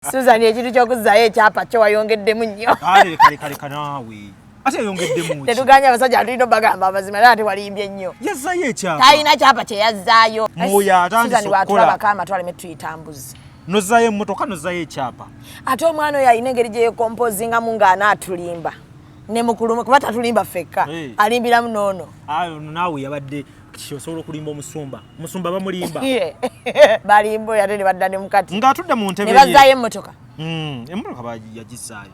Susan ekintu ky'okuzaayo ekyapa kyo wayongeddemu nnyo. Kale naawe. Ate yayongeddemu ki? Tetuganya abasajja tulina bagamba amazima era ate walimbye nnyo. Yazzaayo ekyapa. Talina kyapa kye yazzaayo. Mwoyo atandise Susan bw'atulabako amatwale metuyitambuzi. Nozzaayo emmotoka nozzaayo ekyapa. Ate omwana oyo alina engeri gye yekompozingamu ng'anaatulimba. Ne mukulumu kuba tatulimba ffekka. Alimbiramu noono. Ayo naawe yabadde osobola okulimba omusumba. Omusumba bamulimba. Balimba oyo ate ne badda ne mukati. Ng'atudde mu ntebe ye. Ne bazzaayo emmotoka. Emmotoka yagissaayo.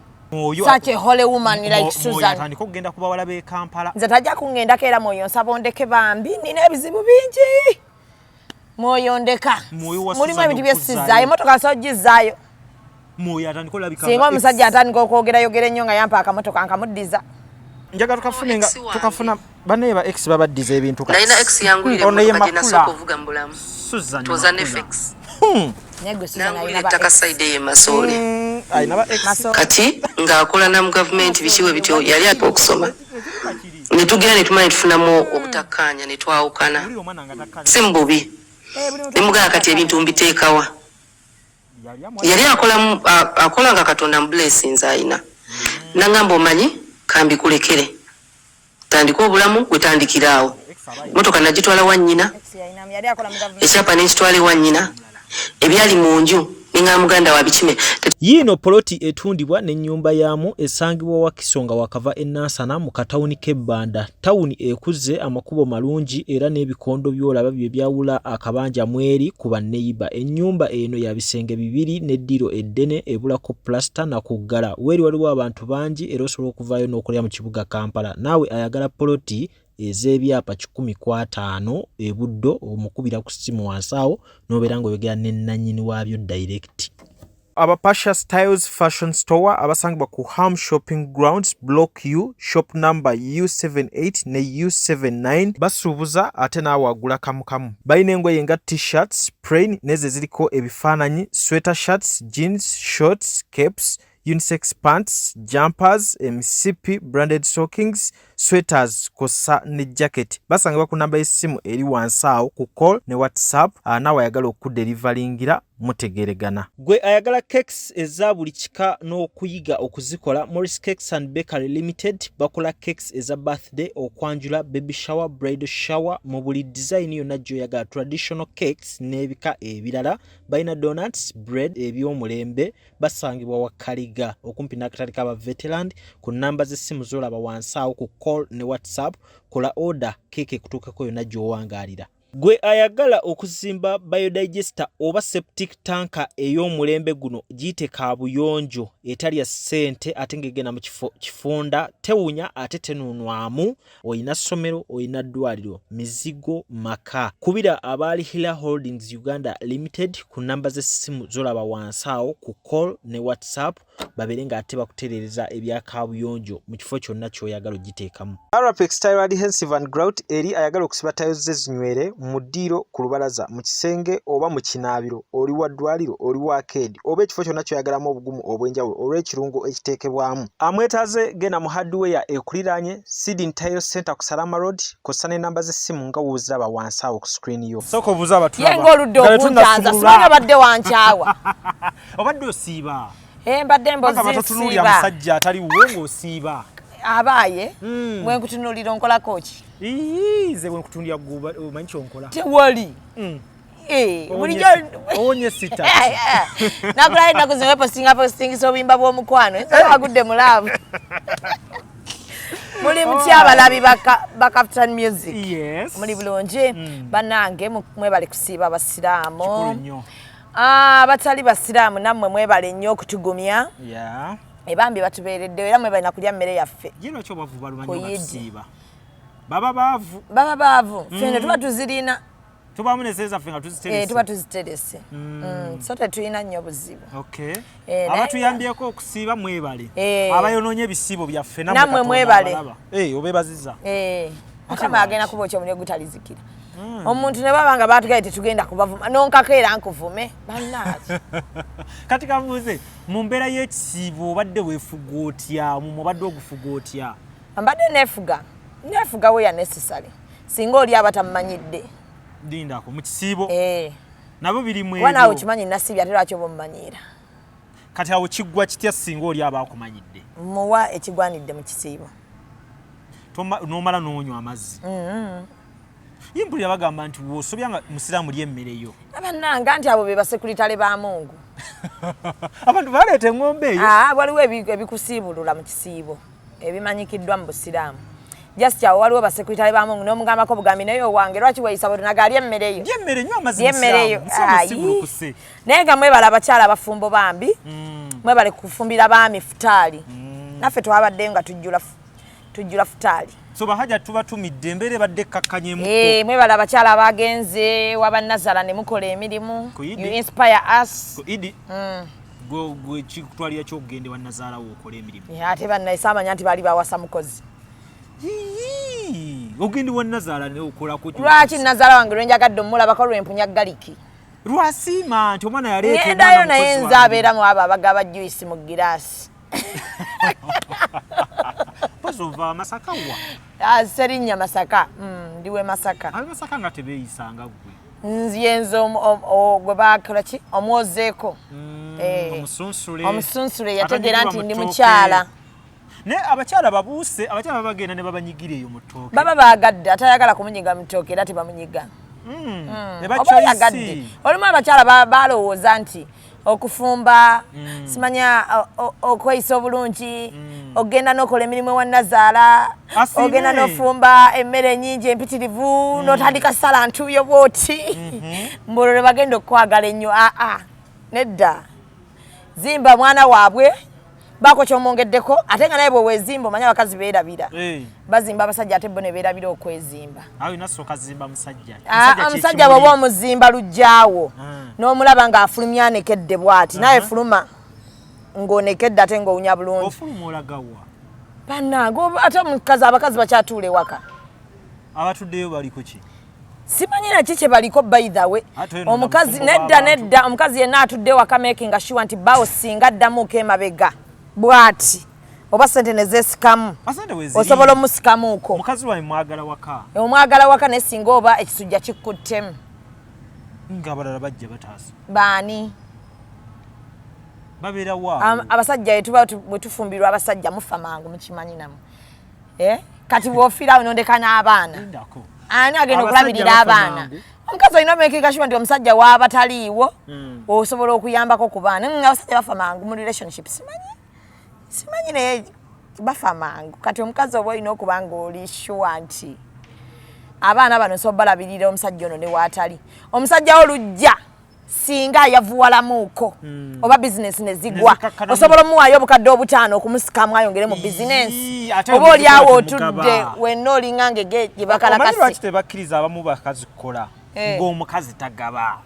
Such a holy woman like Susan. Atandika okugenda ku bawala b'e Kampala. Nze tajja kungendako era Mwoyo nsaba ondeke bambi nina ebizibu bingi. Mwoyo ndeka. Mulimu ebintu bye sizzaayo emmotoka nsobola gizzaayo. Mwoyo atandika olabika. Singa omusajja atandika okwogera ennyo nga yampa akamotoka nkamuddiza. Njagala tukafuna banne ba X babaddiza ebintu kati. Nalina X yangulire emmotoka gye nasooka okuvuga mu bulamu. Susan Toza ne FX. Nangulire ettaka sayidi ye Masoole. Ayina ba X. Kati ng'akola na mu gavumenti bikiwe bityo yali ate okusoma. Ne tugenda ne tumanya tufunamu obutakkaanya ne twawukana. Si mu bubi. Ne mugamba kati ebintu mbiteekawa. Yali akola nga Katonda mu blessings ayina. Nangamba omanyi kambikulekere. Tandika obulamu gwetandikira awo. Motoka nagitwala wa nnyina. Ekyapa n'ekitwala ewa nnyina. Ebyali mu nju ninga muganda wa bikime. Yino poloti etundibwa n'ennyumba yaamu esangibwa wa Kisonga wakava Nansana mu katawuni k'Ebbanda. Tawuni ekuze amakubo malungi era n'ebikondo byolaba bye byawula akabanja mweri ku banneiba. Ennyumba eno ya bisenge bibiri n'eddiro eddene ebulako plasta na kuggala. Weri waliwo abantu bangi era osobola okuvaayo n'okolera mu kibuga Kampala. Naawe ayagala poloti ez'ebyapa 15 ebuddo omukubira ku ssimu wansawo n'obeera ng'oyogera ne nannyini waabyo direct. Aba Pasha Styles Fashion Store abasangibwa ku Ham Shopping Grounds Block U shop number U78 ne U79 basuubuza ate naawe agula kamukamu. Balina engoye nga t-shirts, plain neze ziriko ebifaananyi, sweater shirts, jeans, shorts, capes, unisex pants, jumpers, misipi, branded stockings, sweaters, kosa ne jacket. Basangibwa ku namba y'essimu eri wansawo ku call ne WhatsApp naawe ayagala okudelivalingira mutegeregana. Gwe ayagala cakes eza buli kika n'okuyiga okuzikola, Morris Cakes and Bakery Limited bakola cakes eza birthday, okwanjula, baby shower, bridal shower, mu buli design yonna gy'oyagala, traditional cakes n'ebika ebirala. Balina donuts, bread, eby'omulembe. Basangibwa wa Kaliga okumpi n'akatale k'aba veteran. Ku namba z'essimu z'olaba wansawo ku call ne WhatsApp, kola order keeke kutuukako yonna gy'owangaalira. Gwe ayagala okuzimba biodigester oba septic tanka ey'omulembe guno giyite kaabuyonjo etali ya ssente ate ng'egenda mu kifunda, tewunya ate tenunwamu. Oyina ssomero, oyina ddwaliro, mizigo, maka. Kubira abaali Hila Holdings Uganda Limited ku namba z'essimu z'olaba wansawo ku call ne WhatsApp babeere ng'ate bakutereereza ebya kaabuyonjo mu kifo kyonna ky'oyagala ogiteekamu. Arapex Tile Adhesive and Grout eri ayagala okusiba tayozi z'ezinywere mu ddiiro, ku lubalaza, mu kisenge oba mu kinaabiro, oli wa ddwaliro, oli wa keedi oba ekifo kyonna ky'oyagalamu obugumu obw'enjawulo olw'ekirungo ekiteekebwamu. Amwetaaze genda mu hardware ekuliraanye Sidin Tile Center ku Salama Road, kosa n'ennamba z'essimu nga wooziraba wansawo ku screen yo. Sooka obuuza abatulaba. Ye ng'oludde okunjanza simanya badde wankyawa. Obadde osiiba. Mbadde mbozi siiba. Batutunuulira musajja atali wuwe ng'osiiba. Abaaye mwe nkutunuulira onkolako ki? Ze bwe nkutunuulira gwe omanyi kyonkola. Tewali. Bulijjo owonye sita. Nakulayo ennaku zino postinga obuyimba bw'omukwano agudde mulaavu. Muli mutya abalabi ba Captain Music? Yes. Muli bulungi? Bannange mwebale kusiiba abasiraamu. Kikulu nnyo. Abatali basiraamu nammwe mwebale nnyo okutugumya. Yeah. Ebambi batubeeredde era mwebale na kulya mmere yaffe. Jino kyo bavu balumanyi okusiiba. Baba baavu. Baba baavu. Fene tuba tuzirina. Tuba munezeza fenga tuziterese. Tuba tuziterese. Sote tuyina nnyo buzibu. Okay. Abatuyambyeko okusiiba mwebale. Abayonoonye ebisibo byaffe namwe mwebale. Obebaziza. Mukama agenda kubokya omuliro gutalizikira. Omuntu ne baba nga batugaye tetugenda kubavuma nonkako era nkuvume bannaazi. Kati kabuuze mu mbeera y'ekisiibo obadde weefuga otya, obadde ogufuga otya? Mbadde neefuga we ya necessary singa oli abatamumanyidde. Dindako mu kisiibo nabo birimu ebyo. Wana ukimanyi nasibya ate lwaki oba omumanyiira. kati awo kiggwa kitya singa oli abakumanyidde muwa ekigwanidde mu kisiibo nomala n'onywa amazzi yimpulira bagamba nti woosobyanga musiraamu lya emmere yo abannanga nti abo be basekuritale ba Mungu abantu baleeta eŋŋombe eyo waliwo ebikusiibulula mu kisiibo ebimanyikiddwa mu busiraamu just awo waliwo basekuritale ba Mungu n'omugambako bugambi naye owange lwaki weeyisa botonaga alya emmere yo lyemmere nywa amazzi musiraamu naye nga mwebala abakyala abafumbo bambi mwebale kufumbira baami futaali naffe twabadde nga tujjula futaali so bahaja tubatumidde embeera badde kakkanyeemu mwebala abakyala abagenze wabannazala ne mukola emirimu you inspire us idi gwe kikutwalira kyokugende wannazaala wo okola emirimu ate bannaye saamanya nti baali bawasa mukozi ogende wannazaala ne okolako lwaki nazaala wange lwenjagadde omulabako lwempunya galiki lwasiima nti omwana yaleeta ngendayo naye nze abeeramu abo abagaba juice mu giraasi ova Masaka wa Serinnya Masaka ndiwe Masaka Masaka nga tebeeyisanga gwe nziyenzo gwe bakola ki omwozeeko omusunsule yategera nti ndi mukyala ne abakyala babuuse abakyala bagenda ne babanyigira eyo mu ttooke baba bagadde atayagala kumunyiga mu ttooke era tebamunyiga ne bachoisi olimu abakyala balowooza nti okufumba simanya okweyisa obulungi ogenda n'okola emirimu ewannazaala ogenda n'ofumba emmere ennyingi empitirivu n'otandika sala ntuuyo bwoti mbolole bagenda okukwagala ennyo nedda zimba mwana waabwe baako kyomwongeddeko ate nga naye bwe weezimba omanya abakazi beerabira bazimba abasajja ate bo ne beerabira okwezimba omusajja bw'oba omuzimba lujjaawo n'omulaba ng'afulumya anekedde bw'ati naye fuluma ng'onekedde ate ng'owunya bulungi bannange ate omukazi abakazi bakyatuula ewaka abatuddeyo baliko ki simanyi naki kye baliko by the way omukazi nedda omukazi yenna atudde ewaka making sure nti bawo singa addamuuko emabega bw'ati oba sente ne zeesikamu osobola omusikamuuko omukazi wawe mwagala waka omwagala waka naye singa oba ekisujja kikuttemu ng'abalala bajja bataasa baani babeera waawo abasajja bwe tufumbirwa abasajja mufa mangu mukimanyi namu kati bw'ofiirawo n'ondeka n'abaana ani agenda okulabirira abaana omukazi olina omeekeka shuba nti omusajja waaba taliiwo osobola okuyambako ku baana abasajja bafa mangu mu relationship simanyi naye bafa mangu kati omukazi oba olina okuba nga oli shuwa nti abaana bano so balabirira omusajja ono ne waatali omusajja olujja singa yavuwalamuuko oba bizinesi ne zigwa osobola omuwaayo obukadde obutaano okumusikamu ayongere mu bizinesi oba oli awo otudde wenna olinga ngege gye bakalakasi lwaki tebakkiriza abamu bakazi kukola ng'omukazi tagaba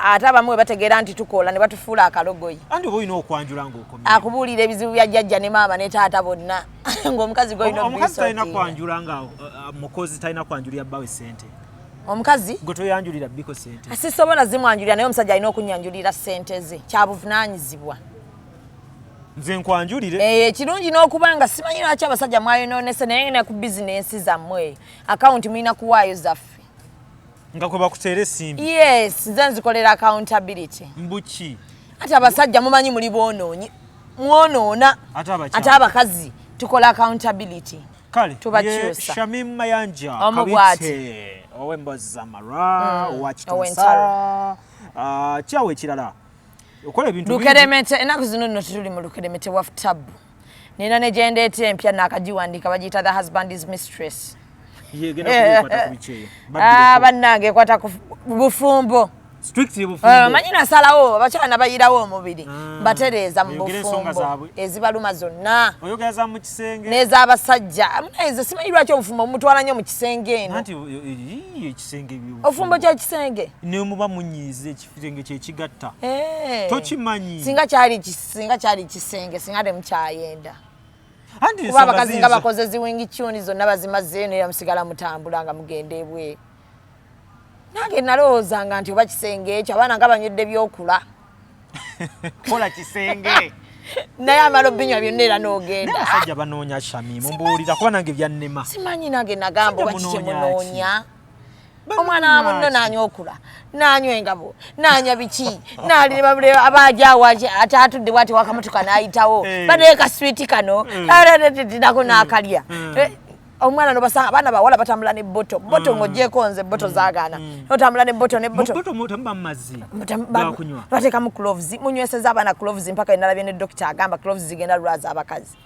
ate abamu we bategeera nti tukola ne batufuula akalogoyi anti oba olina okwanjula ng'okomye akubuulira ebizibu bya jjajja ne maama ne taata bonna ng'omukazi gwolina omukazi talina kwanjula nga mukozi talina kwanjulira bbawe sente omukazi gwe toyanjulira biko sente sisobola zimwanjulira naye omusajja alina okunyanjulira sente ze kyabuvunaanyizibwa nze nkwanjulire kirungi n'okuba nga simanyi lwaki abasajja mwayonoonese naye ne ku bizinensi zammwe akawunti mulina kuwaayo zaffe nga kwe bakuteera essimbi yes nze nzikolera accountability mbuki ate abasajja mumanyi muli bwonoonyi mwonoona ate abakazi tukola accountability kale tubakyusa Shamim Mayanja Kabite ow'emboozi z'amalwa owakitonsa kyawe ekirala okola ebintu lukeremete ennaku zino nno tuli mu lukeremete wa futabu nina ne gye ndeeta empya naakagiwandiika bagiyita the husband is mistress bannange ekwata ku bufumbo manyi nasalawo abakyala nabayirawo omubiri batereeza mu bufumbo ezibaluma zonna n'ez'abasajja amunayize simanyi lwaki obufumbo bumutwala nnyo mu kisenge eno obufumbo kyekisenge nemuba munyiize ekisenge kyekigatta tokimanyi singa kyali kisenge singa temukyayenda kuba abakazi nga bakoze ziwingi cyuni zonna bazimazeeyo naye musigala mutambula nga mugenda ebweru nange nalowoozanga nti oba kisenge ekyo abaana nga banywedde byokula kola kisenge naye amala obinywa byonna era n'ogenda abasajja banoonya Shamim mbuulira kuba nange byannema simanyi nange nagamba oba kikyemunoonya omwana munno nanyokula nanyo engabo nanya biki nali babule abajawa atatudde bwati wakamutuka nayitawo bade ka sweet kano ndako nakalya omwana no basanga bana bawala batambula ne boto ngojeko nze boto zagana otambula ne boto mutamba amazi bakunywa bateka mu gloves munyweseza abana gloves mpaka endalabye ne doctor agamba gloves zigenda lwaza abakazi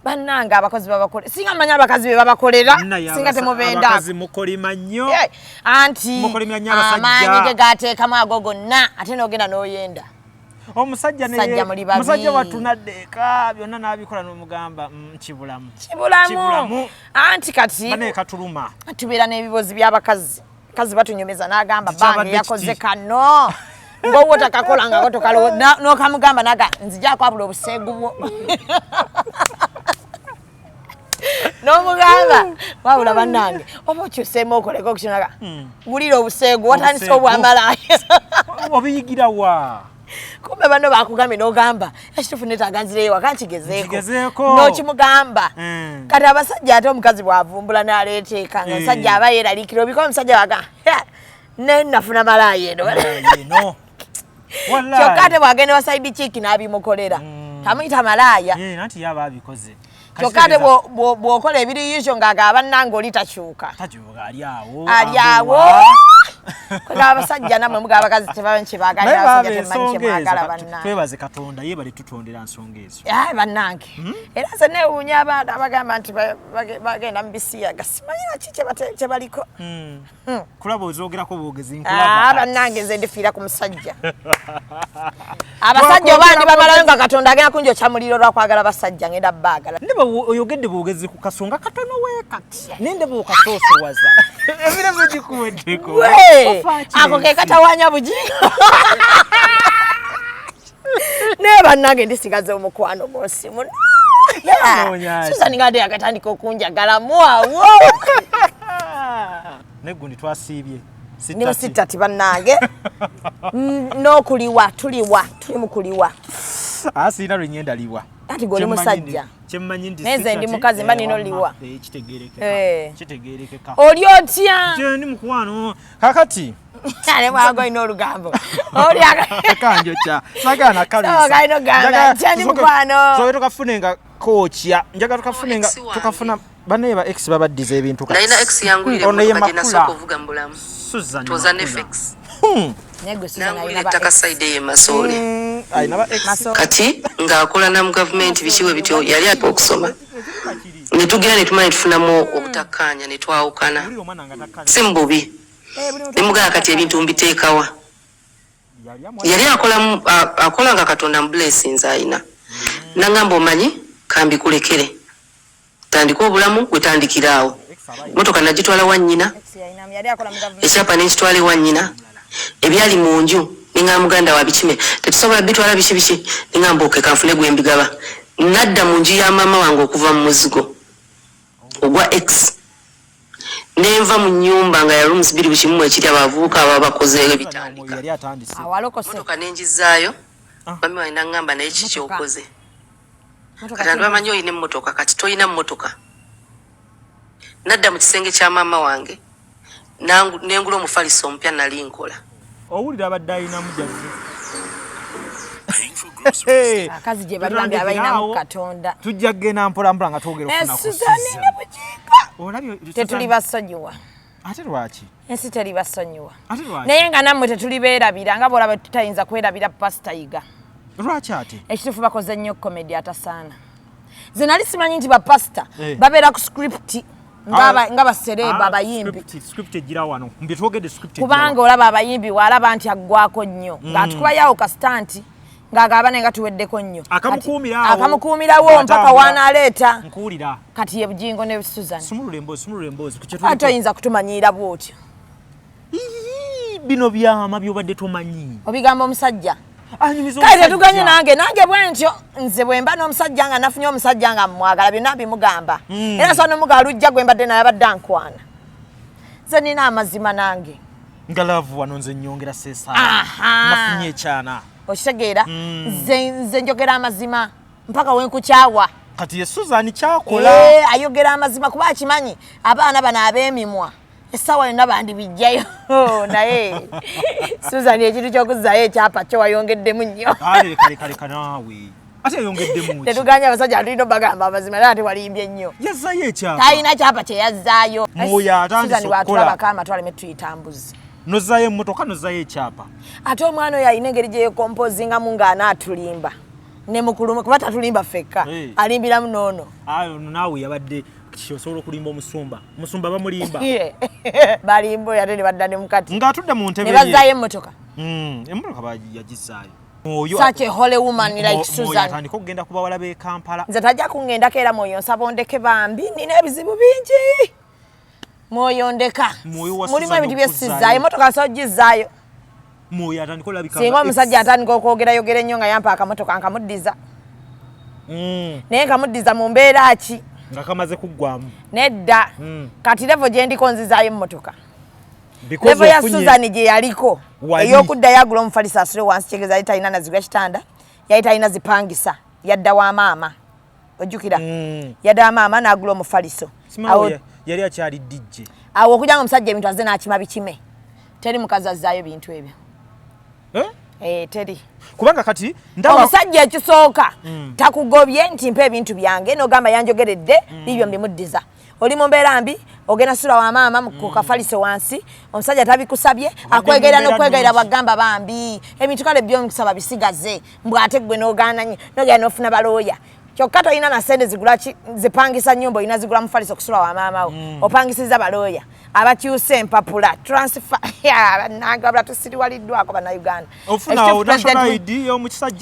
bananga abakozi babakole singa manya abakazi be babakolera singa temubenda abakazi mukolima nnyo anti mukolima nnyo abasajja amanyi ge gateeka magogo na ate nogenda noyenda omusajja ne musajja watunaddeeka byonna nabikola n'omugamba kibulamu anti kati bane katuluma tubeera n'ebibozi by'abakazi kazi batunyomeza n'agamba bange yakoze kano ngowo takakola nga gotokalo n'okamugamba naga nzija kwabula obuseegu bwo n'omugamba wabula bannange oba okyuseemu okoleko okukyunaga wulira obuseegu watandise obwamalaaya obiyigira wa kumbe bano bakugambye n'ogamba ekitufu netaaga nzireyo waka nkigezeeko n'okimugamba kati abasajja ate omukazi bwavumbula n'aleeteeka nga omusajja aba yeeraliikira obika omusajja waga nafuna malaaya eno kyokka ate bwagenda wa saidi chiiki n'abimukolera tamuyita malaaya nanti yaba abikoze kyokka ate bw'okola ebiriyisho ng'agaba nange oli takyuka ali awo kwega abasajja namwe muga abakazi tebamanyi kyebagalira abasajja tebamanyi kyebagala bannange twebaze katonda ye bali tutondera nsonga ezo bannange era se neewuunya abantu abagamba nti bagenda mu bisiyaga simanyi naki kyebaliko kulaba ozogerako bwogezi nkulaba bannange nze ndifiira ku musajja abasajja oba ndi bamalayo nga katonda agenda kunjokya muliro lwakwagala abasajja ngenda baagala ndeba oyogedde bwogezi ku kasonga katono weekati nende bwokasoosowaza ebirabo gikuweddeko ako ke katawanya bujingo ne bannange ndisigaze omukwano gw'osimu Susan ngade yakatandika okunjagala mwawo negundi twasiibye niwe sitati bannange n'okuliwa tuli mukuliwa asiina lwenyenda liwa ati goli musajja kyemmanyi ndi neze ndi mukazi mba nino liwa kitegerekeka oli otya ndi mukwano kakati ale mwago ino olugambo oli akanjo cha sagana kalisa gaino gamba cyandi mukwano so tukafunenga kocha njaga tukafuna baneba ex babaddize ebintu kati naina ex yangulire mu kajina soko vuga mbulamu Susan tozane fix nego Susan ayina ttaka side ye masole ayina ba ex kati ngaakola na mu government bishiwe bityo yali apo okusoma nitugera netumanya tufunamu obutakkaanya netwawukana simbubi nimugaa kati ebintu mbiteekawa yali akola nga katonda blessings ayina nangamba omanyi kambi kulekere tandika obulamu wetandikiraawo motoka nagitwala wannyina ekyapa nekitwala ewannyina ebyali mu nju ninga muganda wa bikime tetusobola bitwala biki ninga oke kanfune gwembigaba nadda mu nju ya mama wange okuva mu muzigo ogwa x nenva mu nyumba nga ya rooms 2 bikimu ekiri abavuuka ababakoze ebitandika motoka nenjizaayo mami walina ngamba naye kiki okoze kati andu bamanyi oyina emmotoka kati toyina mmotoka nadda mu kisenge kya mama wange nengula omufaliso omupya nali nkola owulira abadde ayina mujazi akazi gye bali bambi abalina mu katonda tujja kgenda mpolampola nga twogera okufuna tetuli basonyiwa ate lwaki ensi teri basonyiwa naye nga nammwe tetuli beerabira nga bwolaba tutayinza kwerabira pasita yiga lwaki ate ekitufu bakoze nnyo komedi atasaana ze nali simanyi nti bapasita babeera ku script nga basereba abayimbi kubanga olaba abayimbi walaba nti aggwako nnyo ng'atukubayawo kasitanti ng'agabane nga tuweddeko nnyo akamukuumirawo mpaka wanaaleeta kati ye bugingo ne Susan ate oyinza kutumanyiira bwotyo bino byama byobadde tomanyi obigamba omusajja kale tetuganye nange bwentyo nze bwemba n'omusajja nga nafunye omusajja nga mwagala byonna bimugamba era so nomuga alujja gwembadde naye abadde ankwana nze nina amazima nange ngalavu wano nze nnyongera seesa nafunye ekyana okitegeera nze njogera amazima mpaka wenkukyawa kati ye Susan kyakola ayogera amazima kuba akimanyi abaana bano ab'emimwa Esawa yonna bandi bijjayo naye Susan ekintu ky'okuzaayo ekyapa kyo wayongeddemu nnyo. Kale naawe. Ate yongeddemu ki? Tetuganya abasajja tulina bagamba amazima naye ate walimbye nnyo. Yazaayo ekyapa. Talina kyapa kye yazzaayo. Mwoyo atandise Susan bw'atulaba kama twaleme tuyitambuze. Nozaayo emmotoka nozaayo ekyapa. Ate omwana oyo alina engeri gye yekompozingamu ng'anaatulimba. Ne mukulumu kuba tatulimba ffekka. Alimbiramu noono. Ayo naawe yabadde osobola okulimba omusumba bamulimba. Balimba ate ne badda ne mukati. Ng'atudde mu ntebe ye. Ne bazaayo emmotoka. Emmotoka yagizaayo. Such a holy woman like Susan. Atandika okugenda ku bawala b'e Kampala. Nze tajja kungendako era Mwoyo nsaba ondeke bambi nina ebizibu bingi. Mwoyo ndeka. Mulimu ebintu bye sizaayo emmotoka nsobola gizaayo. Mwoyo atandika olabika. Singa omusajja atandika okwogera ennyo nga yampa akamotoka nkamuddiza. Naye nkamuddiza mu mbeera ki? Nga kamaze kuggwamu. Nedda. Kati levo gye ndiko nzizaayo emmotoka. Levo ya Susan gye yaliko ey'okuddayo agula omufaliso asule wansi kyegeeza yali talina nazigula kitanda yali talina zipangisa yadda wa maama ojjukira yadda wa maama n'agula omufaliso yali akyali dijje awo okujja nga omusajja ebintu azze n'akima bikime teri mukazi azzaayo bintu ebyo teri kubanga kati ndaba omusajja ekisooka takugobye nti mpa ebintu byange n'ogamba yanjogeredde bibyo mbimuddiza oli mu mbeera mbi ogenda sula wa maama ku kafaliso wansi omusajja tabikusabye akwegera n'okwegera bagamba bambi ebintu kale by'omusaba bisigaze mbwate gwe n'ogaananye n'ogenda n'ofuna balooya kyokka tolina na sente zigula zipangisa nnyumba olina zigula mufaliso okusula wa maama wo opangisiza balooya abakyuse empapula transfer nagabula tusiriwaliddwako bannayuganda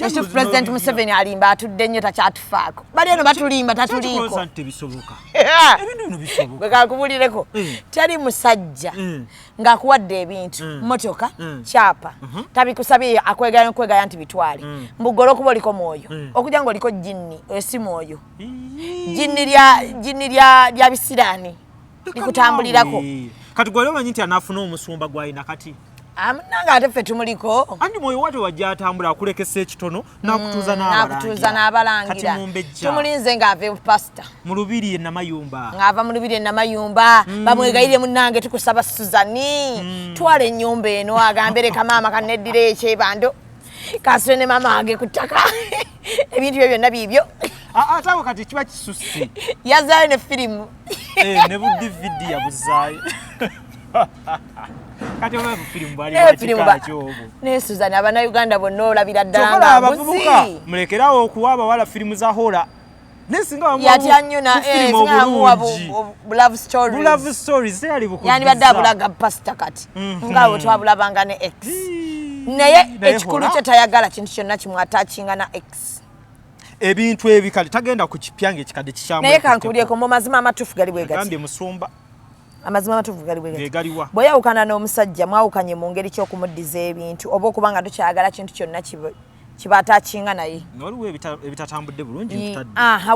Chief President Museveni alimba atudde nnyo takyatufaako bali eno batulimba tatuliiko bwe kakubulireko teri musajja ng'akuwadde ebintu motoka kyapa tabikusabye akwegaya n'okwegaya nti bitwale mbugole okuba oliko mwoyo okujja ng'oliko jinni esi mwoyo jinni lya bisiraani likutambulirako kati gwali omanyi nti anaafuna omusumba gwalina kati nanga ate ffe tumuliko andi mwoyo wate wajja atambula akulekesa ekitono n'akutuuza n'abalangira tumulinze ng'ava pasita mu lubiri enamayumba ng'ava mu lubiri enamayumba bamwegayire munnange tukusaba Suzani twala ennyumba eno agambe leka maama kaneddira ekyebando kasule ne maama wange ku ttaka ebintu byo byonna biibyo ate awo kati kiba kisusse yazaayo ne firimu ne budividi yabuzaayo kati oba firimu bali bakikakyo obwo ne Susan abannayuganda bonna olabira ddala nga abavubuka mulekerawo okuwa abawala firimu za hola nesinga yatya nnyo na love stories teyali bukugiza yani badde abulaga pasita kati ngaawe twabulabanga ne X naye ekikulu kye tayagala kintu kyonna kimwatakinga na X ebintu ebikali tagenda ku kipyange ekikadde kikyamu naye kankubulyeko mu mazima amatuufu gali bwe gati musumba amazima amatuufu gali bwe gati bwe yawukana n'omusajja mwawukanye mu ngeri ky'okumuddiza ebintu oba okuba nga tokyagala kintu kyonna kibatakinga naye waliwo ebitatambudde bulungi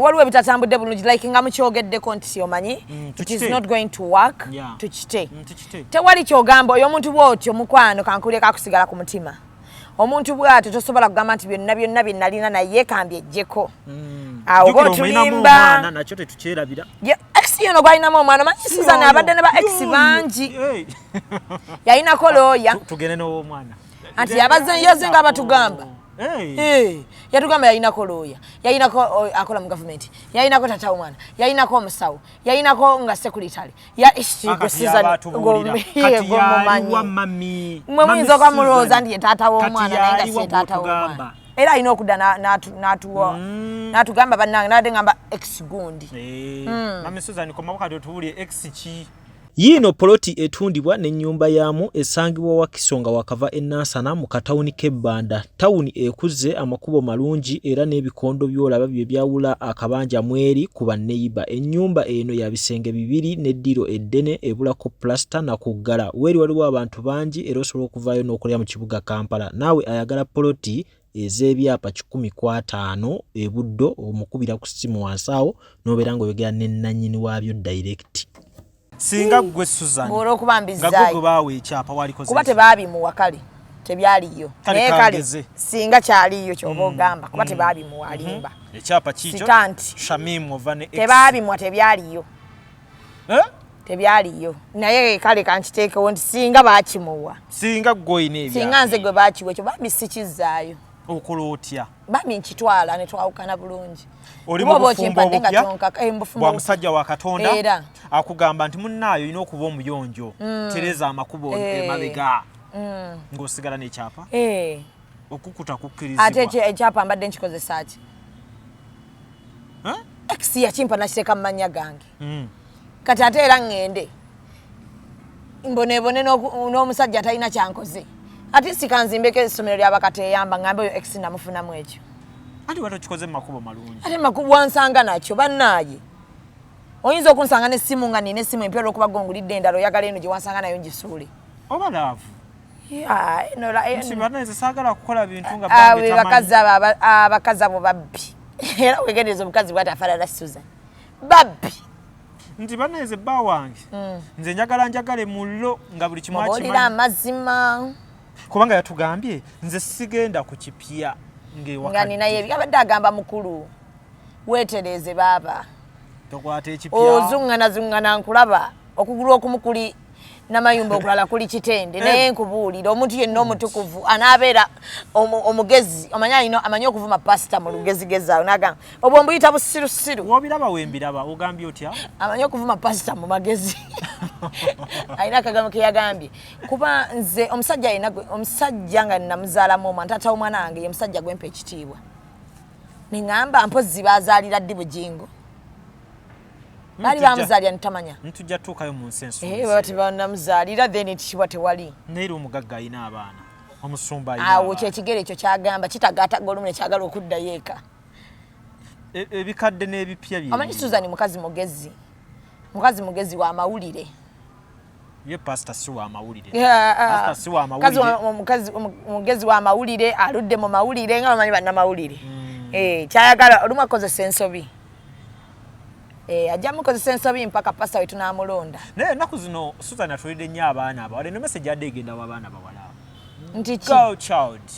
waliwo ebitatambudde bulungi like nga mukyogeddeko nti siomanyi it is not going to work tukite tewali kyogamba oyo omuntu bw'otyo mukwano kankubulyeko akusigala ku mutima omuntu bw'atyo tosobola kugamba nti byonna bye nalina naye kambye ejjeko awo oba otulimba nakyo tetukyerabira X yono gwalinamu omwana manyi Susan abadde ne ba X bangi yalinako looya tugende n'ow'omwana anti yaze nga batugamba yatugamba yalinako looya yalinako akola mu gavumenti yalinako tata omwana yalinako omusawo yalinako nga sekuritale mwe muyinza okwamulowooza nti ye taata w'omwana naye nga si ye taata w'omwana era alina okudda n'atugamba bannange nabadde ngamba X gundi nami Susan komawo kati otubuulye X ki Yino poloti etundibwa n'ennyumba yaamu esangibwa Wakisonga wakava enansana mu katawuni k'ebbanda. Tawuni ekuze amakubo malungi era n'ebikondo byolaba bye byawula akabanja mweri ku banneyiba. Ennyumba eno ya bisenge bibiri n'eddiro eddene ebulako plasta na kuggala. Weri waliwo abantu bangi era osobola okuvaayo n'okulya mu kibuga Kampala. Naawe ayagala poloti ez'ebyapa 15 ebuddo omukubira ku ssimu wansi awo n'obeera ng'oyogera ne nannyini waabyo direct. Singa gwe Susan ngoro kubambizayo ngagwe bawe ekyapa walikoze kuba tebabi mu wakali tebyaliyo naye kale singa kyaliyo kyoba ogamba kuba tebabi mu walimba ekyapa kicho Shamim ovane tebabi mu tebyaliyo tebyaliyo naye kale kankiteekewo nti singa baakimuwa singa gwoyina ebya singa nze gwe baakiwa ekyo bambi sikizaayo okola otya bambi nkitwala ne twawukana bulungi oli mu bufumbo bwa musajja wa Katonda akugamba nti munnaayo olina okuba omuyonjo tereza amakubo emabega ng'osigala n'ekyapa okukuta kukkirizibwa ate ekyapa mbadde nkikozesa ki X yakimpa nakiteeka mu mannya gange kati ate era ŋŋende mbonebone n'omusajja talina kyankoze ate sikanzimbeko essomero ly'abakateyamba ngambe oyo X namufunamu ekyo ati watu kikoze mu makubo malungi ate makubo wansanga nakyo bannaaye oyinza okunsanga n'essimu nga nina essimu empya olw'okuba gongulidde endala oyagala eno gye wansanga nayo ngisuule oba laavu saagala kukola bintu nga abakazi abo babbi era wegendereza omukazi bwatafaanana Susan babbi nti baneze bba wange nze njagala mullo nga buli kimu akimanyi amazima kubanga yatugambye nze sigenda ku kipya nga ninaye byabadde agamba mukulu weetereze baaba tokwata ekipya ozungana nkulaba okugulu okumu kuli namayumba okulala kuli kitende naye nkubuulira omuntu yenna omutukuvu anaabeera omugezi amanyi okuvuma pasita mu lugezigezi awo nagamba obwo mbuyita busirusiru wobiraba wembiraba ogambye otya amanyi okuvuma pasita mu magezi alina akagambo ke yagambye kuba nze omusajja nga nnamuzaalamu omwana taata w'omwana wange ye musajja gwempa ekitiibwa neŋŋamba mpozzi baazaalira ddi Bujingo bali bamuzaalira nitamanya ntujja tuukayo mu nsi enso bati banamuzaalira then ekitiibwa tewali naye omugagga alina abaana omusumba awo kyekigere ekyo kyagamba kitagaataga olumu nekyagala okuddayo eka ebikadde n'ebipya bye amanyi Susan mukazi mugezi wa mawulire ye pastor si wa mawulire pastor si wa mawulire mugezi wa mawulire aludde mu mawulire nga bamanyi bannamawulire kyayagala olumu akozesa ensobi ajja mukozesa ensobi mpaka pasa wetu n'amulonda naye ennaku zino Susan atulidde nnyo abaana abawala eno message adde egenda w'abaana bawala nti girl child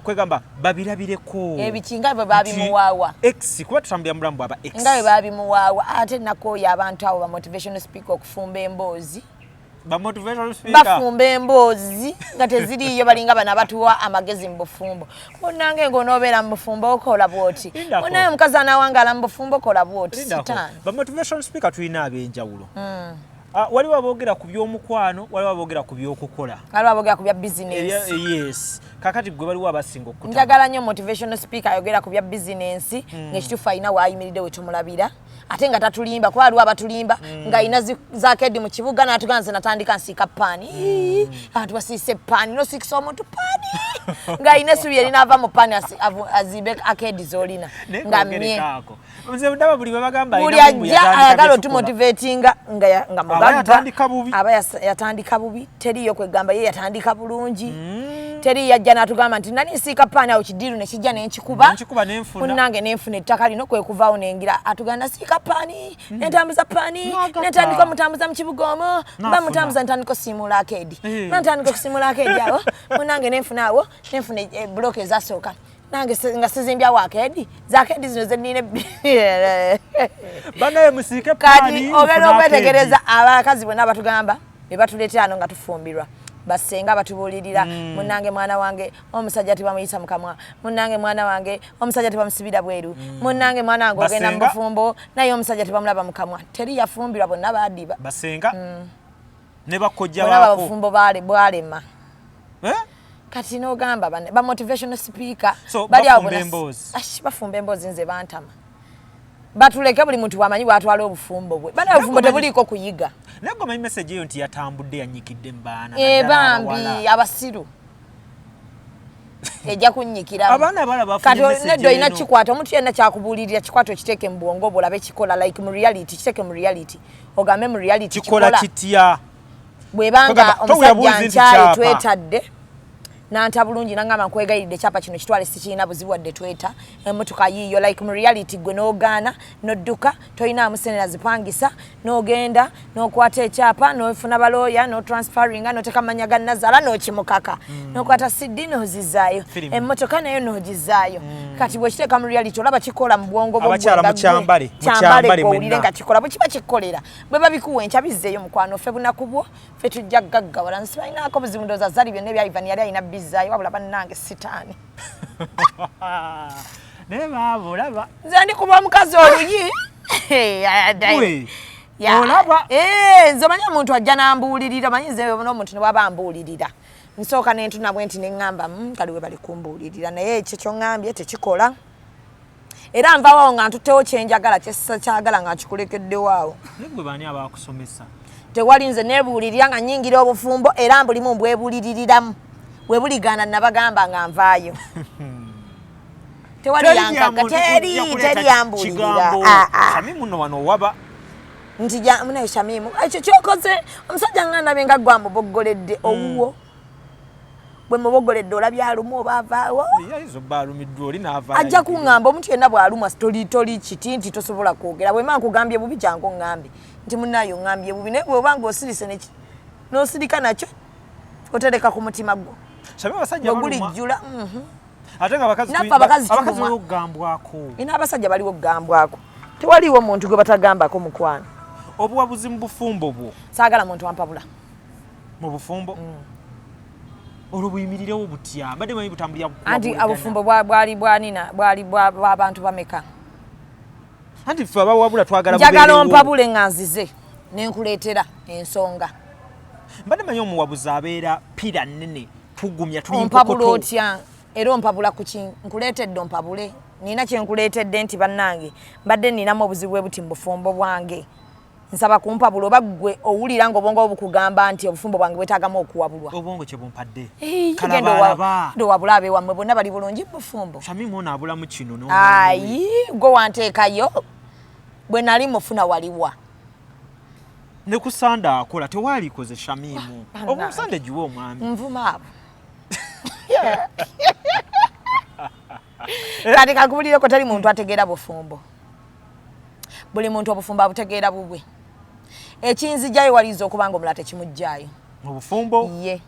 kwegamba babirabireko ebikinga bwe babimuwaawa X kuba tutambulira mulamu bwaba X nga bwe babimuwaawa ate nakooya abantu abo ba motivational speaker okufumba emboozi bafumba emboozi nga teziriiyo balinga bano abatuwa amagezi mu bufumbo munnange ng'onoobeera mu bufumbo okola bwoti munaye omukazi anawangaala mu bufumbo okola bwoti sitaani ba motivational speaker tulina ab'enjawulo waliwo aboogera ku by'omukwano waliwo aboogera ku by'okukola waliwo aboogera ku bya bizinensi yes kakati gwe baliwo abasinga okutama njagala nnyo motivational speaker ayogera ku bya bizinensi ng'ekituufu alina waayimiridde we tumulabira ate nga tatulimba kuba waliwo abatulimba ng'alina zakedi mu kibuga n'atugamba nze natandika nsiika paani abantu basiise paani nosiikisa omuntu paani ng'alina essubi erinaava mu paani azimbe akedi z'olina nga mmye buli ajja ayagala otumotivatinga nga mugagga aba yatandika bubi teriyo kwegamba ye yatandika bulungi teri yajja n'atugamba nti nali nsiika paani awo kidiru ne kijja nenkikuba munnange nenfuna ettaka lino kwe kuvaawo nengira atugamba nasiika paani nentambuza paani nentandika omutambuza mu kibuga omwo mba mutambuza ntandika osiimuula akedi nantandika okusiimuula akedi awo munnange nenfuna awo nenfuna buloka ezasooka nange nga sizimbyawo akedi zakedi zino zenina banaye musiike paani ogenda okwetegereza abakazi bonna batugamba be batuleetera ano nga tufumbirwa basenga batubuulirira munnange mwana wange omusajja tebamuyisa mukamwa munnange mwana wange omusajja tebamusibira bweru munnange mwana wange ogenda mu bufumbo naye omusajja tebamulaba mukamwa teri yafumbirwa bonna baadiba basenga ne bakojja baako bafumbo bwalema kati n'ogamba ba motivational speaker bali awo bafumba emboozi nze bantama batuleke buli muntu wamanyi bwatwala obufumbo bwe bali obufumbo tebuliiko kuyiga naye gwe manyi message eyo nti yatambudde yanyikidde mu baana bambi abasiru ejja kunnyikira abaana bala bafunye message kati neddo olina kikwata omuntu yenna kyakubuulirira kikwata okiteeke mu bwongo bwo olabe kikola like mu reality kiteeke mu reality ogambe mu reality kikola kitya bwebanga omusajja nkyaye twetadde nanta bulungi nangamba nkwegayiride Kyapa kino kitwale sikiina buzibu wadde tweta emmotoka yiyo like mu reality gwe n'ogaana n'odduka toyina amusenera zipangisa n'ogenda n'okwata ekyapa n'ofuna balooya n'otransferinga n'oteka amanya ga Nazala n'okimukaka n'okwata CD n'ozizaayo emmotoka nayo n'ogizaayo kati bwe kiteeka mu reality olaba kikola mu bwongo abakyala mu kyambale owulire nga kikola bwe kiba kikolera bwe babikuwa enkya bizzeeyo mukwano ffe bunaku bwo ffe tujja gaggawala nsibalinaako buzibu ndowooza zali byonna ebya Ivan yali alina bizaayo wabula bannange sitaani naye baabo olaba nze ndi kuba omukazi oluyi olaba nze omanyi omuntu ajja n'ambuulirira manyi nze n'omuntu ne waba ambuulirira nsooka n'entuna bwe nti ne ŋŋamba kali we bali kumbuulirira naye ekyo ky'oŋŋambye tekikola era nvaawo nga ntuttewo kyenjagala kyessaakyagala nga nkikulekeddewaawo naye gwe baani abaakusomesa tewali nze neebuulirira nga nnyingira obufumbo era mbulimu mbwebuuliriramu bwe buligaana nabagamba nga nvaayo tewali yankaga teri yambuulirira Shamimu nno wano owaba nti munaye Shamimu ekyo kyokoze omusajja nga ndabe nga gwe amuboggoledde owuwo bwe muboggoledde olabye alumu oba avaawo ajja kuŋŋamba omuntu yenna bw'alumwa toli kiti nti tosobola kwogera bwe mba nkugambye bubi jangu oŋŋambe nti munnaayo oŋŋambye bubi naye bw'oba ng'osirise n'osirika nakyo otereka ku mutima gwo gulijjula naffe abakazi ogambwako ina abasajja baliwo okugambwako tewaliwo omuntu gwe batagambako mukwano obuwabuzi mu bufumbo bwo saagala muntu wampabula mu bufumbo olwo buyimirirewo butya mbadde manyi butambulira anti abufumbo bwali bw'abantu bameka anti ffe abawabula twagala njagala ompabule nga nzize nenkuleetera ensonga mbadde manyi omuwabuzi abeera pira nnene tugumya ompabula otya era ompabula kuki nkuleetedde ompabule nina kyenkuleetedde nti bannange mbadde ninamu obuzibu bwe buti mu bufumbo bwange nsaba kumpabula oba ggwe owulira nga obwongo bukugamba nti obufumbo bwange bwetaagamu okuwabulwa obwongo kye bumpadde wabula abeewammwe bonna bali bulungi mu bufumbo Shamimu ono abulamu kino ayi gwe wanteekayo bwe nali mufuna waliwa ne ku sanda akola tewaalikoze Shamimu oba omusande giwe omwami nvuma abo kati kakubulireko tali muntu ategeera bufumbo buli muntu obufumbo abutegeera bubwe ekinzijjayo walinza okuba nga omulala tekimugjayo mu bufumbo ye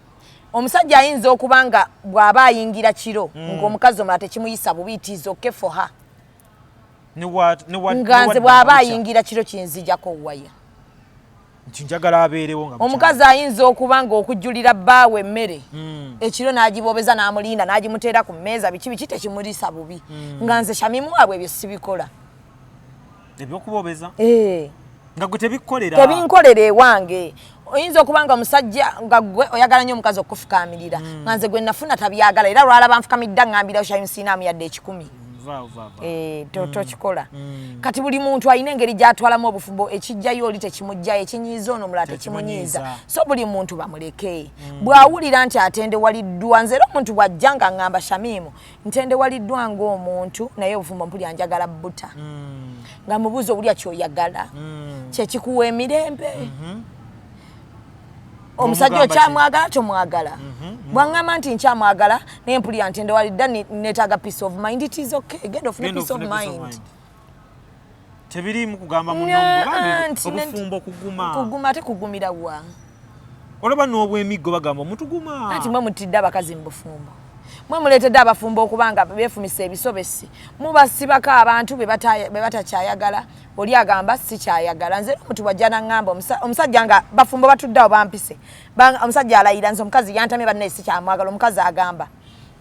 omusajja ayinza okuba nga bw'aba ayingira kiro ng'omukazi omulala tekimuyisa bubiyitiza okefoha nga nze bw'aba ayingira kiro kinzijjako waya nti njagala abeerewo nga omukazi ayinza okuba nga okujjulira bbaawe emmere ekiro n'agibobeza n'amulinda n'agimuteera ku mmeeza biki tekimulisa bubi nga nze Shamimu waabwe ebyo sibikola ebyokubobeza nga gwe tebinkolera ewange oyinza okuba nga omusajja nga gwe oyagala nnyo omukazi okufukaamirira nga nze gwe nafuna tabyagala era lwalaba nfukamidde ngambirawo Shamimu siinaamu yadde 10 tokikola kati buli muntu alina engeri gy'atwalamu obufumbo ekijjayo oli tekimugjayo ekinyiiza ono omulala tekimunyiiza so buli muntu bamuleke bw'awulira nti atendewaliddwa nze era omuntu bw'ajja nga ŋŋamba Shamimu ntendewaliddwa ng'omuntu naye obufumbo mpulya njagala bbuta nga mubuuza obulya kyoyagala kyekikuwa emirembe omusajja okyamwagala tomwagala bwaŋŋamba nti nkyamwagala naye mpulira ntendewalidda neetaaga peace of mind it is okay genda ofune peace of mind tebirimu kugamba munombo obufumbo kuguma ate kugumira wa olaba n'obwemiggo bagamba omutuguma anti mwe mutidde abakazi mu bufumbo mwe muleetedde abafumbo okuba nga beefumisa ebisobesi mubasibako abantu be batakyayagala oli agamba sikyayagala nze omuntu bwajja naŋŋamba omusajja nga bafumbo batuddeawo bampise omusajja alayira nze omukazi yantamye bannaye sikyamwagala omukazi agamba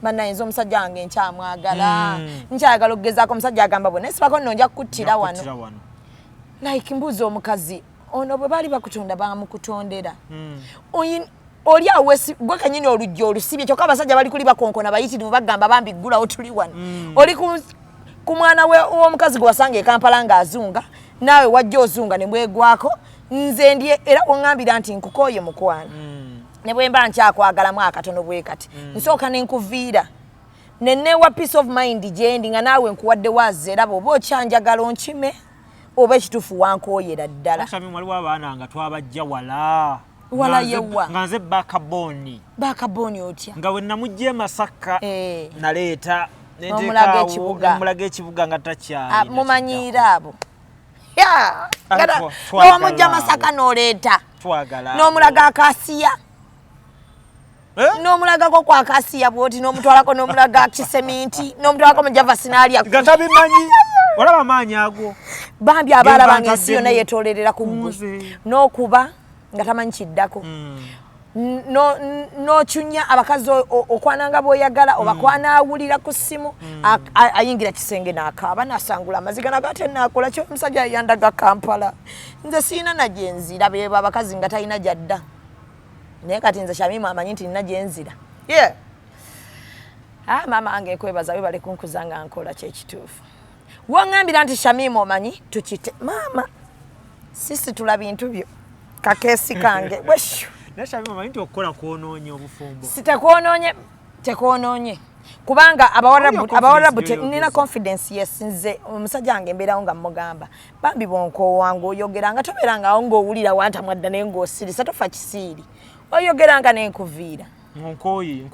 bannaye nze omusajja wange nkyamwagala nkyayagala okugezaako omusajja agamba bwe naye sibako nno nja kukuttira wano like mbuuza omukazi ono bwe baali bakutonda bamukutondera oli awo gwe kanyini olujja olusibye kyokka abasajja bali kuli bakonkona bayitirivu bagamba bambi ggulawo tuli wano oli ku mwana w'omukazi gwe wasanga e Kampala ng'azunga naawe wajja ozunga ne mwegwako nze ndi era oŋŋambira nti nkukooye mukwano ne bwe mba nkyakwagalamu akatono bwe kati nsooka ne nkuviira ne neewa peace of mind gye ndi nga naawe nkuwadde waazi era bw'oba okyanjagala onkime oba ekituufu wankooyera ddala Shamimu waliwo abaana nga twabajja wala wala yewa nganze bakaboni otya nga we namujje Masaka naleeta nomulaga ekibuga nga takyali mumanyira abo nomujja Masaka noleeta nomulaga Akasiya nomulaga ko kwa Akasiya bwoti nomutwalako nomulaga Kiseminti nomutwalako mu Java Sinalia gatabimanyi olaba maanyi ago bambi abaala bange ensi yonna yeetolerera ku ggwe n'okuba nga tamanyi kiddako n'okyunya abakazi okwananga bw'oyagala obakwana awulira ku ssimu ayingira kisenge n'akaaba n'asangula amaziga nagate naakola kyo omusajja yandaga Kampala nze siina na gyenzira beebo abakazi nga talina gyadda naye kati nze Shamim amanyi nti nina gyenzira maama wange nkwebaza webale kunkuza nga nkola kyekituufu wongambira nti Shamim omanyi tukite maama sisi tula bintu byo kakeesi kange bweshu na Shamim omanyi nti okukola kwonoonye obufumbo tekwonoonye kubanga abawarabu nina confidence yes nze omusajja wange mbeerawo nga mmugamba bambi bonkoowange oyogera nga tobeerangawo ng'owulira wantamwadda naye ng'osirisa tofa kisiiri oyogera nga nenkuviira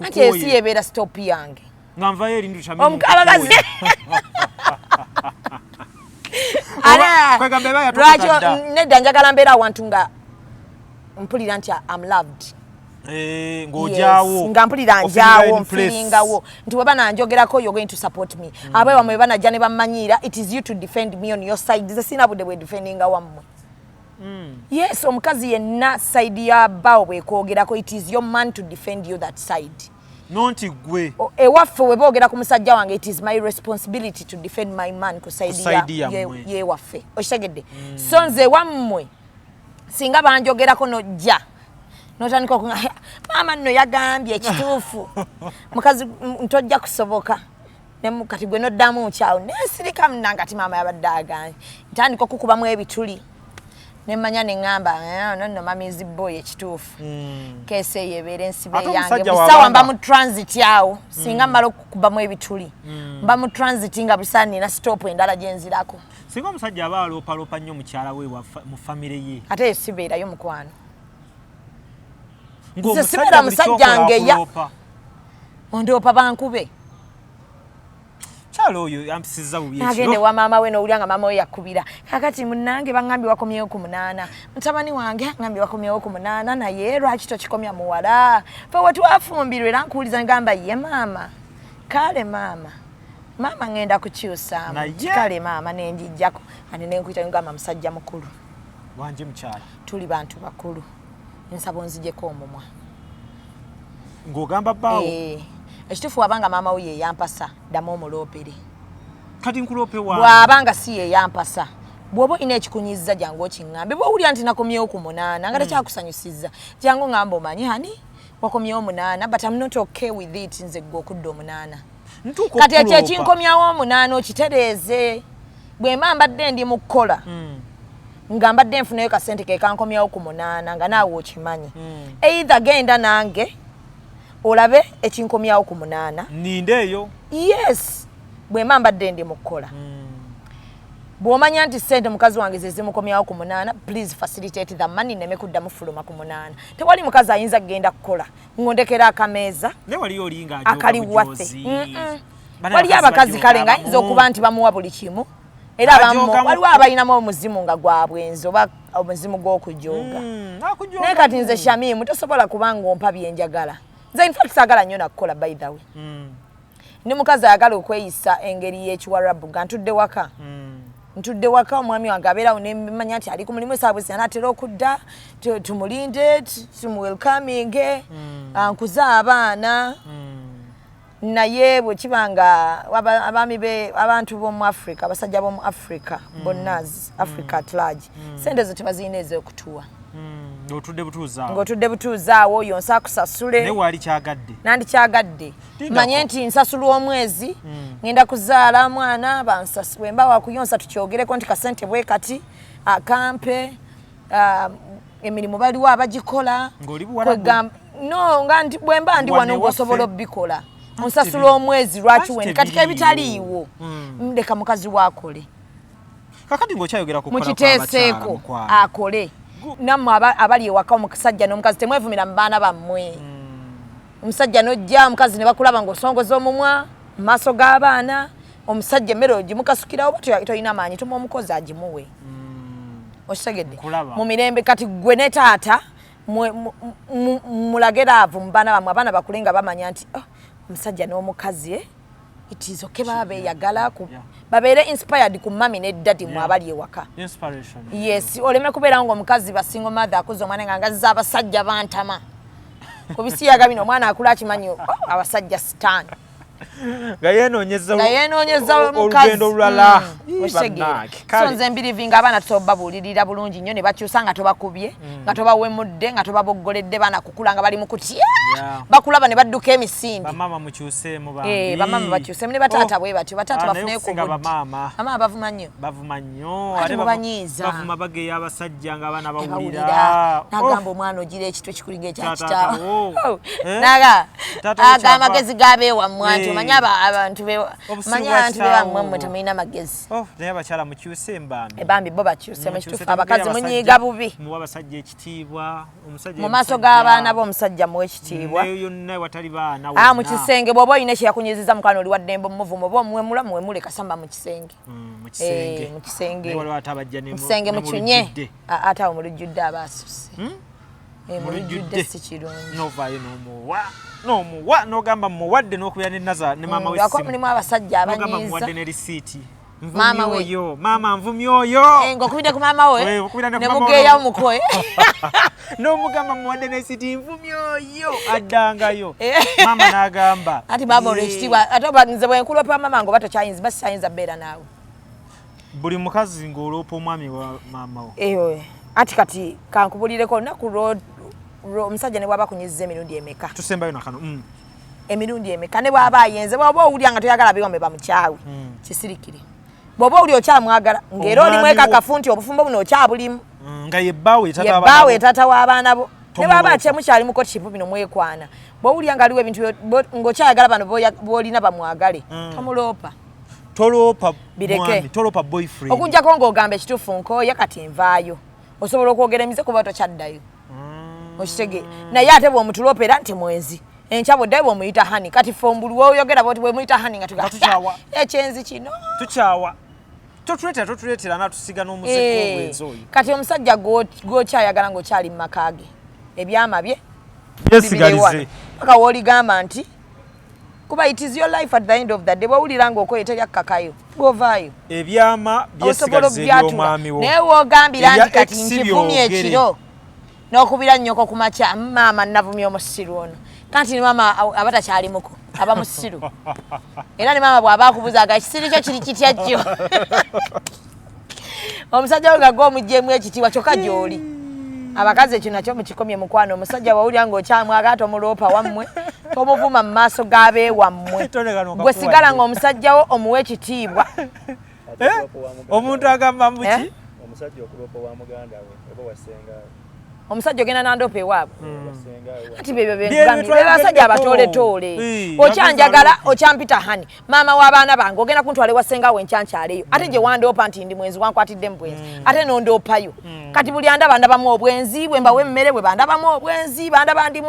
anti esi yebeera stop yange nga nvayo erindu Shamim abakazi nedda njagala mbeera awantu nga mpulira nti I'm loved ng'ojaawo nga mpulira njaawo nfiringawo nti weba nanjogerako you're going to support me abe wamwe banajja ne bammanyiira it is you to defend me on your side ze sina budde bwe defendinga wammwe yes omukazi yenna side ya bawo bwekwogerako it is your man to defend you that side nonti gwe ewaffe we boogera ku musajja wange it is my responsibility to defend my man ku side ye waffe okitegedde so nze wammwe singa banjogerako nojja notandika maama nno yagambye ekituufu mukazi ntojja kusoboka kati gwe noddamu nkyawo nesirika mnanga ti maama yabadde agambye ntandika okukubamu ebituli nemmanya neŋŋamba nonno mamizi boy ekituufu keesi eyo ebeera ensibe yange busawa mba mu transit awo singa mmala okukubamu ebituli mba mu transit nga busaani nina stop endala gyenzirako singa omusajja aba aloopaloopa nnyo mukyala we mu famire ye ate sibeerayo mukwano nze sibeera musajja ngeya ondoopa bankube kyalo oyo yampisiza bubi ekiro nagende wa maama we n'owulira nga maama we yakubira kakati munnange bangambye wakomyewo ku 8 mutabani wange ngambye wakomyewo ku 8 naye lwaki tokikomya muwala fe wetwafumbirwa era nkuwuliza ngamba ye maama kale maama ngenda kukyusaamu kale maama nenjijjako andi nenkuyita ngamba musajja mukulu wanje mukyala tuli bantu bakulu nsaba onzijeko omumwa ng'ogamba bbaawo ekituufu wabanga maama we yeyampasa ddamu omuloopere kati nkuloope wange bw'abanga si yeyampasa bw'oba olina ekikunyiza jangu okiŋŋambe bw'owulira nti nakomyewo ku 8 nga takyakusanyusizza jangu ŋŋamba omanyi hani wakomyewo 8 but I'm not okay with it nze gwe okudda 8 kati ekyo ekinkomyawo 8 okitereeze bwe mba mbadde ndi mu kukola nga mbadde nfunayo kasente ke kankomyawo ku 8 nga naawe okimanyi either genda nange olabe ekinkomyawo ku 8 nindeeyo yes bwe mba mbadde ndi mu kukola bw'omanya nti sente mukazi wange ze zimukomyawo ku 8 please facilitate the money neme kuddamu fuluma ku 8 tewali mukazi ayinza kugenda kukola ngondekera akameeza akali waffe wali abakazi kale nga ayinza okuba nti bamuwa buli kimu era waliwo abalinamu omuzimu nga gwabwenzi oba omuzimu gw'okujooga naye kati nze Shamim tosobola kubanga ompa byenjagala nze in fact saagala nnyo nakukola by the way ne mukazi ayagala okweyisa engeri y'ekiwarabu nga ntudde waka omwami wange abeerawo nemanya nti ali ku mulimu esaabwesi anaatera okudda tumulinde tumuwelkaminge nkuze abaana naye bwe kibanga abantu b'omu Africa abasajja b'omu Africa bonna Africa at large sente zo tebazirina ez'okutuwa ng'otudde butuuzaawo oyo nsa kusasule nandikyagadde manye nti nsasula omwezi ngenda kuzaala mwana bansasule mba wakuyonsa tukyogereko nti kasente bwe kati akampe emirimu baliwo abagikola no nga bwe mba ndi wano ng'osobola obikola onsasula omwezi lwaki weni katika ebitaliiwo ndeka mukazi wakole kakati ng'okyayogera ku mukiteeseeko akole namwe abali ewaka omusajja n'omukazi temwevumira mu baana bammwe. Omusajja n'ojja omukazi ne bakulaba ng'osongoza omumwa mu maaso g'abaana, omusajja emmere ogimukasukirawo oba toyina maanyi tuma omukozi agimuwe. Okitegedde mu mirembe kati gwe ne taata mulagiraavu mu baana bammwe, abaana bakule nga bamanya nti omusajja n'omukazi it is okay baba beeyagala babeere inspired ku mami ne daddy mu abali ewaka. Yes, oleme kubeera ng'omukazi basingo mother akuza omwana nga ngazza abasajja bantama ku bisiyaga bino omwana akula akimanyi abasajja stand nga yenoonyeza olugendo olulala. So nze mbirivinga abaana tubabuulirira bulungi nnyo ne bakyusa nga tobakubye nga tobawemudde nga tobaboggoledde baana kukula nga bali mu kutya bakulaba ne badduka emisinde. Bamama mukyuseemu bambi. Bamama bakyuseemu ne bataata bwe batyo bataata bafune ku budde. Bamama bavuma nnyo. Bavuma nnyo. Ate babanyiiza. Bavuma bageya abasajja nga abaana bawulira. Nagamba omwana ogira ekitwe kikuliga ekya kitaawo. Naga agamba magezi g'abeewammwe manya abantu bamwe temulina magezi. Naye abakyala mukyuse mbambi. Bambi bo bakyuse mu kituufu abakazi munyiiga bubi. Muwa abasajja ekitiibwa, omusajja mu maaso g'abaana b'omusajja muwe ekitiibwa. Naye yonna watali baana wonna. Mu kisenge bw'oba olina kye yakunyiziza mukwano oli waddembe omuvumo oba omuwemula muwemule kasamba mu kisenge. Mu kisenge. Mu kisenge. Naye waliwo ate abajja ne mu kisenge mukyunye. Ate awo mu lujjudde aba asuse. Mu lujjudde si kirungi. Novaayo n'omuwa n'ogamba muwadde n'okubira ne naza ne maama we simu. Mulimu abasajja abanyiiza. N'ogamba muwadde ne risiiti. Maama we. Maama nvumye oyo. Ng'okubidde ku maama we. Ne mugeeyawo mukoye. N'omugamba muwadde ne risiiti nvumye oyo addangayo. Maama n'agamba. Ati baaba olw'ekitiibwa ate nze bwe nkuloopa maama ngo batokyayinza basikyayinza beera naawe. Buli mukazi ng'oloopa omwami wa maama wo. Ati kati kankubulireko olunaku omusajja ne bw'aba kunyiziza emirundi emeka. Tusembayo nakano. Emirundi emeka ne bw'aba ayenze bw'oba owulira nga toyagala biwombe bamukyawe kisirikire. Bw'oba owulira okyamwagala ng'era olimu ekakafu nti obufumbo buno okyabulimu. Nga yebbaawe taata w'abaana bo. Ne bw'aba akyemukyalimuko kipu bino mwekwana. Bw'owulira nga aliwo ebintu ng'okyayagala bano b'olina bamwagale. Tomuloopa. Toloopa mwami, toloopa boyfriend. Okujjako ng'ogamba ekituufu nkooya kati nvaayo. Osobola okwogera emize kuba tokyaddayo. Okitege naye ate bw'omutulopera nti mwenzi enkya bw'oddayo bw'omuyita hani kati fombulu woyogera bw'oti bw'omuyita hani nga tugatukyawa ekyenzi kino tukyawa totuleetera natusiga n'omuzeko obwenzi oyo. Kati omusajja gw'okyayagala ng'okyali mu maka ge ebyama bye yesigalize paka w'oligamba nti kuba it is your life at the end of the day bw'owulira ng'okoye teryakkakayo govaayo ebyama byesigalize eby'omwami wo naye w'ogambira nti kati nkivumye ekiro n'okubira nnyoko ku makya maama navumya omusiru ono kanti ne maama aba takyalimuko aba musiru era ne maama bw'aba akubuzaga ekisiru kyo kiri kitya jjo omusajja we nga gw'omuggyemu ekitiibwa kyokka gy'oli abakazi ekyo nakyo mukikomye mukwano omusajja wawulira ng'okyamwaga tomuloopa wammwe tomuvuma mu maaso g'abeewammwe gwe sigala ng'omusajja wo omuwa ekitiibwa. Omuntu agamba muki omusajja okuloopa wa muganda we oba wasengawe omusajja ogenda nandopa ewaabwe ati bebasajja abatooletoole okyanjagala okyampita hani maama w'abaana bange ogenda kuntwala ewasengawe enkyankyaleyo ate gye wandoopa nti ndi mwenzi wankwatidde mu bwenzi ate nondoopayo kati buli andaba ndabamu obwenzi bwe mbawa emmere bwe bandabamu obwenzi bandaba ndi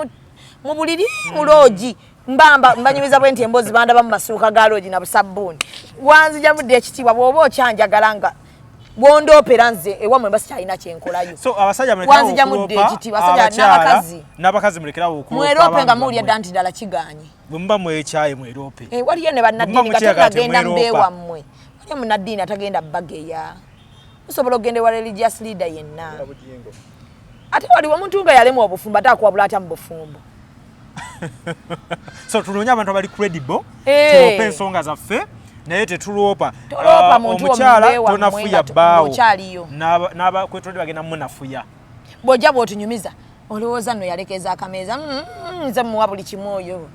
mu buliri mu loogi mbanyumiza bwe nti emboozi bandaba mu masuuka ga loogi na busabbuuni wanzija mudde ekitiibwa bw'oba okyanjagala nga bwondoopera nze ewammwe basikyalina kyenkolayo. So abasajja mulekerawo okulopa n'abakazi mulekerawo okulopa mwerope nga muwulya dda nti ddala kiganye bwe muba mwekyaye mwerope. Waliyo ne bannaddiini gatagenda mbeewammwe waliyo munnaddiini atagenda bageya musobola okugenda ewa religious leader yenna ate waliwo omuntu nga yalemwa obufumbo ate akuwabula atya mu bufumbo. So tunoonya abantu abali credible tulope ensonga zaffe naye tetuloopa omukyala tonafuya bbaawo n'abakwetolere bagenda munafuya bw'ojja bw'otunyumiza olowooza nno yalekeza akameeza nze muwa buli kimu oyo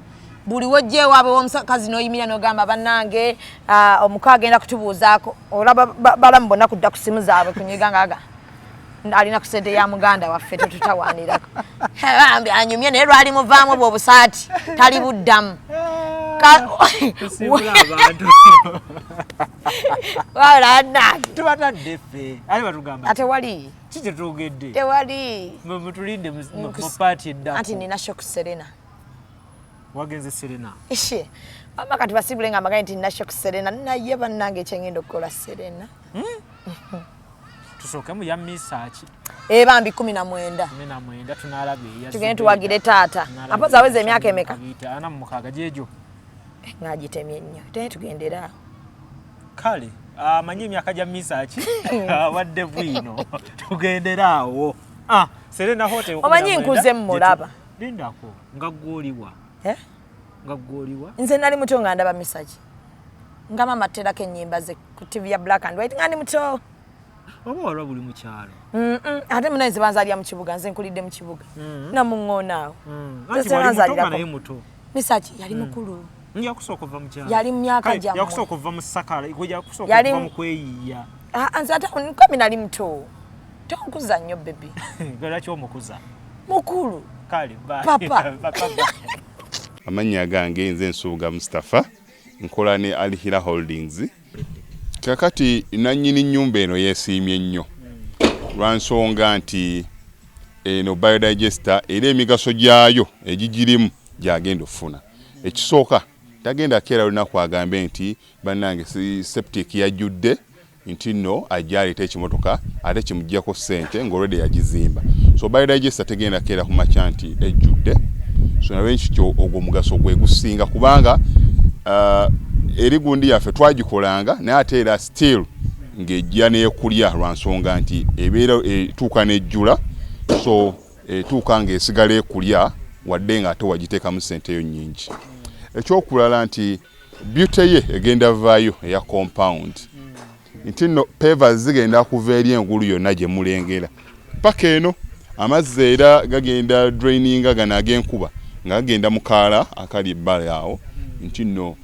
buli wojja ewaabwe w'omukazi n'oyimira n'ogamba bannange omuko agenda kutubuuzaako olaba balamu bonna kudda ku simu zaabwe kunyiga ngaaga alina ku ssente ya muganda waffe tetutawaanirako anyumye naye lwali muvaamu bwe obusaati tali buddamu Wala nagi. Tubatadde ffe. Ali batugamba. Ate wali. Kije tugedde. Tewali. Mutulinde mu party edda. Ati nina shock Serena. Wagenze Serena. Ishe. Mama kati basibule nga magaye nti nina shock Serena. Naye bannange ekyengendo okukola Serena. Tusooke mu ya misaaki. Bambi 19. 19 tunalabe ya. Tugende tuwagire taata. Apoza aweze emyaka emeka. Ana mu mukaga jejo. Ngagitemye nnyo. Tene tugendera. Kale, amanyi emyaka gya misaaki. Wadde bwino. Tugenderaawo. Serena Hotel. Omanyi nkuze mulaba. Lindako ngaggoliwa. Ngaggoliwa. Nze nali muto nga ndaba misaaki. Nga mama terako ennyimba ze ku TV ya Black and White nga ndi muto. Oba wala buli mu kyalo. Ate muna nze banzalya mu kibuga nze nkulidde mu kibuga. Namuŋŋoonaawo. Nze wali muto. Misaaki yali mukulu. Yakusooka okuva mu kyalo. Yali mu myaka gyammwe. Yakusooka okuva mu Sakala, yakusooka okuva mu kweyiiya. Nze ate nkomi nali muto. Tonkuza nnyo bebe. Lwaki omukuza? Mukulu. Kale, bye. Papa. Amannya gange nze Nsuuga Mustafa nkola ne Alihira Holdings. Kakati nannyini nnyumba eno yeesiimye nnyo lwa nsonga nti eno biodigester era emigaso gyayo egigirimu gyagenda okufuna. Ekisooka tagenda keera lunaku agambe nti bannange septic yajjudde nti nno ajja aleeta ekimotoka ate kimuggyako ssente ng'olwedde yagizimba. So biodigester tegenda keera ku makya nti ejjudde. So nawe nkityo ogwo mugaso gwe gusinga kubanga eri gundi yaffe twagikolanga naye ate era still ng'ejja n'ekulya lwa nsonga nti ebeera etuuka n'ejjula so etuuka ng'esigala ekulya wadde ng'ate wagiteekamu ssente yo nnyingi. Ekyokulala nti beauty ye egenda vaayo eya compound nti nno pavers zigenda kuva eri engulu yonna gye mulengera paka eno amazzi era gagenda draininga gano ag'enkuba nga gagenda mu kaala akali ebbali awo nti nno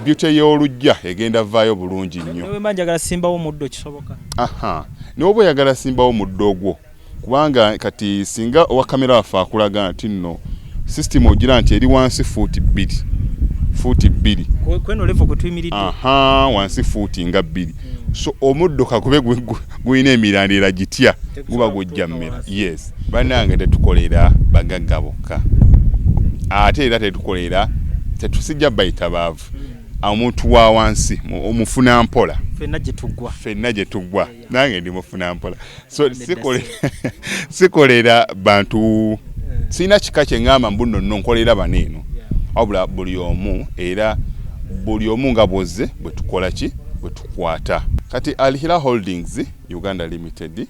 beauty y'olujja egenda vaayo bulungi nnyo. Newe manjagala simbawo muddo kisoboka. N'oba oyagala simbawo muddo ogwo kubanga kati singa owa kamera waffe akulaga nti nno system ogira nti eri wansi fuuti 2. Kweno level kutuyimiridde. Wansi fuuti nga 2. So omuddo kakube guyina emirandira gitya guba gujja mmera. Yes. Bannange tetukolera bagagga bokka. Ate era tetusijja bayita baavu. Omuntu wa wansi omufuna mpola. Fenna gye tuggwa. Nange ndi mufuna mpola. So sikolera bantu sina kika kye ngamba mbuno nno nkolera baneeno. Wabula buli omu era buli omu nga bwozze bwe tukola ki bwe tukwata. Kati Alihira Holdings Uganda Limited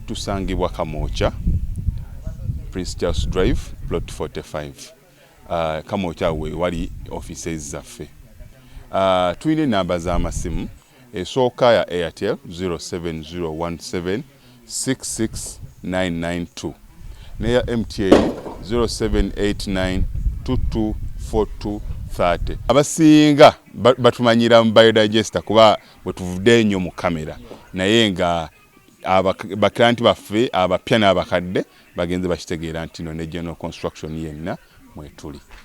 tusangibwa Kamoocha Prince Charles Drive plot 45. Kamoocha we wali offices zaffe. Tuyina namba z'amasimu esooka ya Airtel 07017669992 neya MTN 0789224230. Abasinga batumanyira mu biodigester kuba bwe tuvudde nnyo mu kamera naye nga baklanti baffe abapya n'abakadde bagenze bakitegeera nti no ne general construction yenna mwetuli.